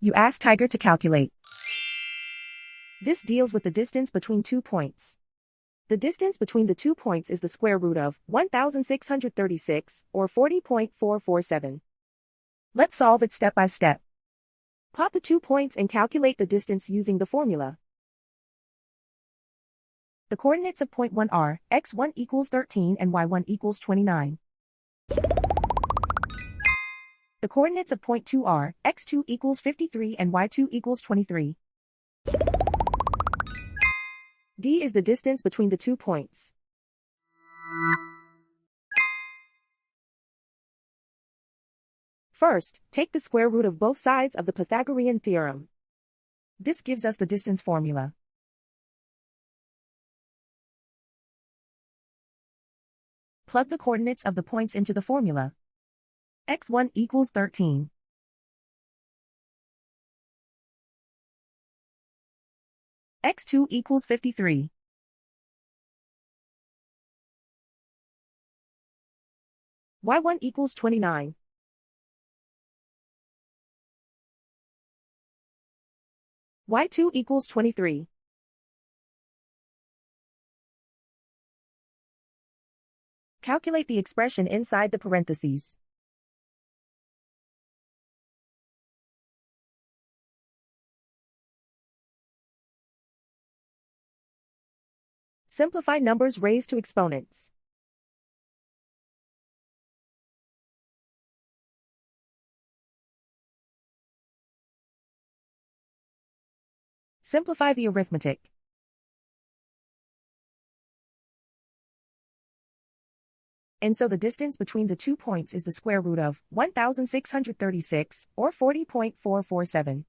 You ask Tiger to calculate. This deals with the distance between 2 points. The distance between the 2 points is the square root of 1636, or 40.447. Let's solve it step by step. Plot the 2 points and calculate the distance using the formula. The coordinates of point 1 are x1 equals 13 and y1 equals 29. The coordinates of point 2 are x2 equals 53 and y2 equals 23. D is the distance between the 2 points. First, take the square root of both sides of the Pythagorean theorem. This gives us the distance formula. Plug the coordinates of the points into the formula. x1 equals 13. x2 equals 53. y1 equals 29. y2 equals 23. Calculate the expression inside the parentheses. Simplify numbers raised to exponents. Simplify the arithmetic. And so the distance between the 2 points is the square root of 1636, or 40.447.